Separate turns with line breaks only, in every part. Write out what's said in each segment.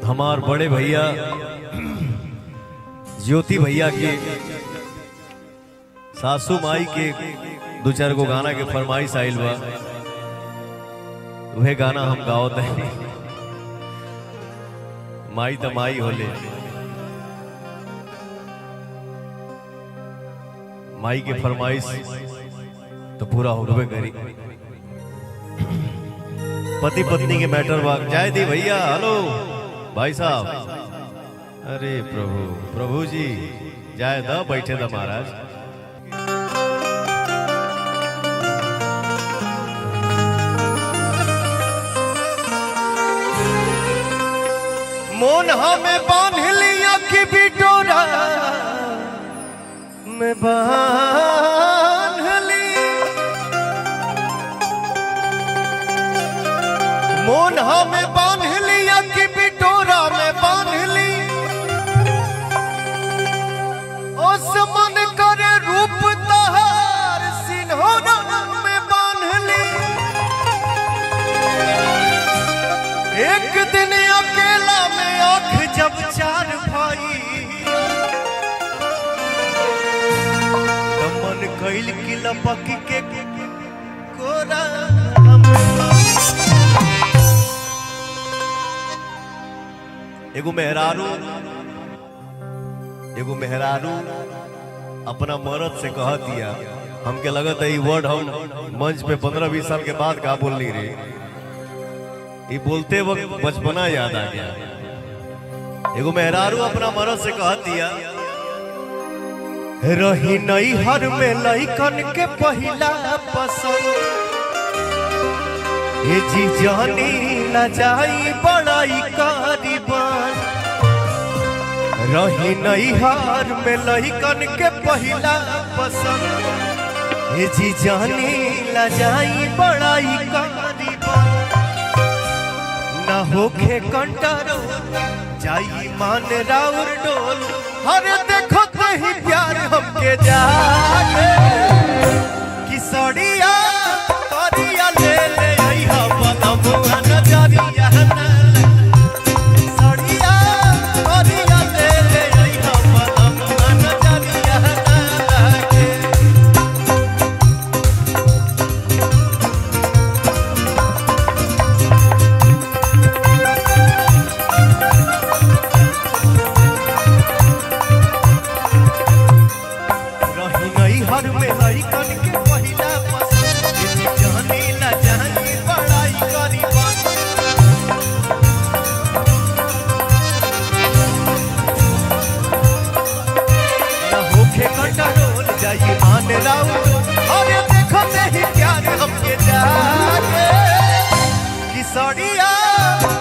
हमार बड़े भैया ज्योति भैया के सासू माई के दो चार गो गाना के फरमाइश आइल बा। वह गाना हम गावत है। माई त माई होले, माई के फरमाइश तो पूरा होबे करी। पति पत्नी के मैटर बाग जाए दी भैया। हेलो भाई साहब, अरे प्रभु प्रभु जी जाए दा, बैठे दा महाराज। मोन हमें बांध लिया कि बिटोरा में बांध ली, मोन हमें बांध लिया कि बिटोरा में बांध ली। उस मन करे रूप तहार सिन्होरा में बांध ली। एक दिन अकेला में आंख जब चार भाई, तो मन कैल की लपक के कोरा एगो मेहरारू अपना मर्द से कह दिया। हमके लगत है ये वर्ड हम मंच पे 15-20 साल के बाद का बोलनी रे। ये बोलते वक्त बचपना याद आ गया। एगो मेहरारू अपना मर्द से कह दिया, रही नई हर में लइकन के पहिला पसंद, ये जी जानी न जाई बड़ाई कारीबान। रही नई हार में लइकन के पहिला पसंद, ये जी जानी न जाई बड़ाई कारीबान। न होखे कंटरो जाई मान राउर डोल, हरे देखो ही प्यार हमके जागे कि सड़िया करिया ले ले आइहा बनमुआ नजरिया ना। सड़िया करिया ले ले आइहा बनमुआ नजरिया ना लागे। हर में लइकन के पहिला पसंद, ये जानी न जानी बड़ाई कारीबान। न होखे कंट्रोल जाई मान राउ, अरे देखो नहीं प्यार हमके जागे कि सड़िया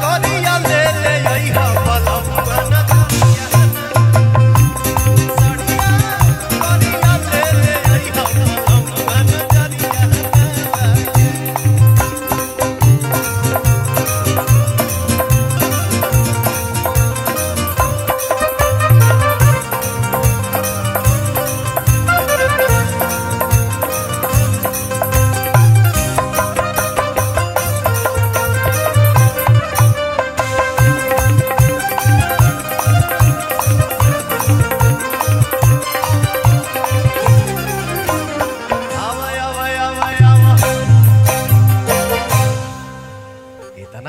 करिया ले ले आइहा बनमुआ नजरिया ना।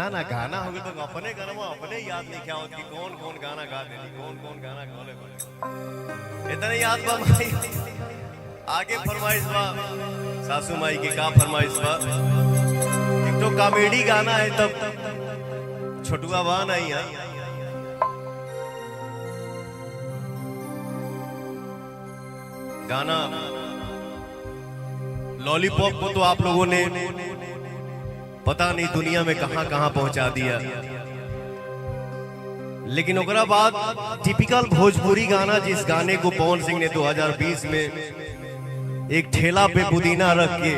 ना गाना हो गया तो अपने गाना अपने याद नहीं क्या होती, कौन कौन गाना गा देती, कौन कौन गाना गाले इतने याद बा। भाई आगे फरमाइश बा सासू माई की का फरमाइश बा। एक तो कॉमेडी गाना है तब छोटुआ बा नहीं है। गाना लॉलीपॉप को तो आप लोगों ने पता नहीं दुनिया में कहां कहां पहुंचा दिया, लेकिन ओकरा बाद टिपिकल भोजपुरी गाना, जिस गाने को पवन सिंह ने 2020 में एक ठेला पे पुदीना रख के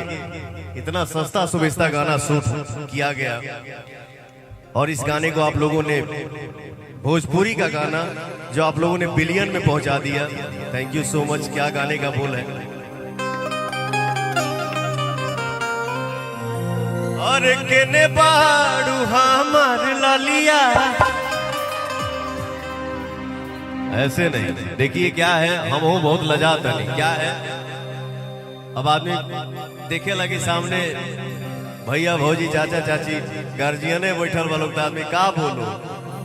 इतना सस्ता सुविस्ता गाना शूट किया गया, और इस गाने को आप लोगों ने भोजपुरी का गाना जो आप लोगों ने बिलियन में पहुंचा दिया। Thank you so much. क्या गाने का बोल है। और केने बाड़ू हमार ललिया ऐसे नहीं, देखिए क्या है, हम हो बहुत लजात नहीं, क्या है अब आदमी देखे लगे सामने भैया भौजी चाचा चाची गार्जियने बैठल वालों तो आदमी का बोलो,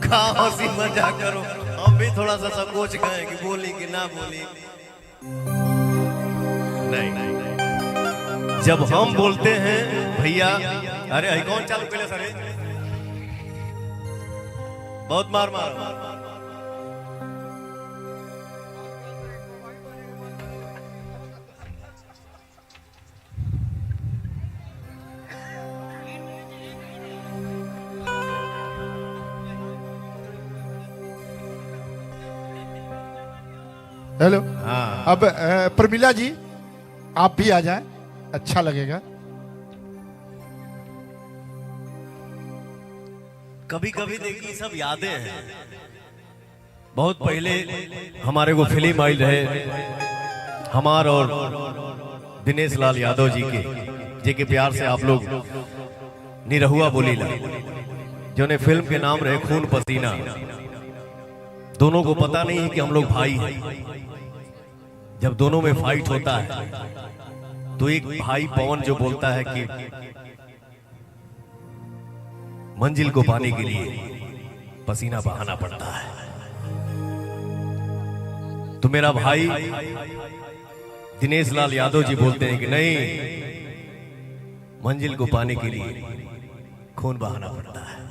का हंसी मजाक करो, हम भी थोड़ा सा संकोच गए कि बोली कि ना बोली। नहीं नहीं नहीं, जब हम बोलते हैं भैया, अरे कौन चालू पहले सर बहुत मार मार।
हेलो।
हाँ।
अब प्रमिला जी आप भी आ जाएं, अच्छा लगेगा।
कभी कभी देखिए सब यादें हैं, बहुत पहले हमारे को फिल्म आई रहे हमार और दिनेश लाल यादव जी के प्यार से आप लोग निरहुआ बोली ला, जो ने फिल्म के नाम रहे खून पसीना। दोनों को पता नहीं है कि हम लोग भाई हैं। जब दोनों में फाइट होता है तो एक भाई पवन जो बोलता है कि मंजिल को पाने के लिए पसीना बहाना पड़ता है, तो मेरा भाई दिनेश लाल यादव जी बोलते हैं कि नहीं, मंजिल को पाने के लिए खून बहाना पड़ता है।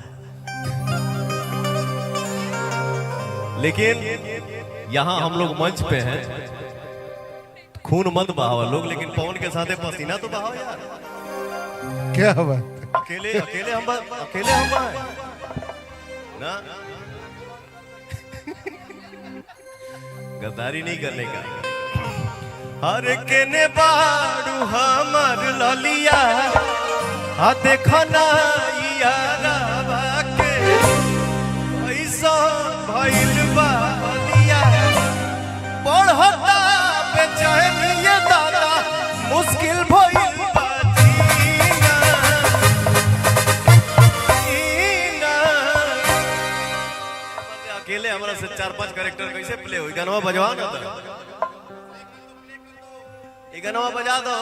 लेकिन यहां हम लोग मंच पे हैं, खून मत बहाओ लोग, लेकिन पवन के साथ पसीना तो बहाओ यार।
क्या हुआ?
अकेले हम आए ना, गद्दारी नहीं करने का। हर के ने बाड़ू हमर ललिया, हा देखो ना यारा के ऐसा भइल बा बलिया, पढ़ता बेचैनिया दादा मुश्किल भइल बा जीना, जीना। अकेले हमरा से 4-5 कैरेक्टर कैसे प्ले हो? गाना बजवा ना, गाना बजा दो।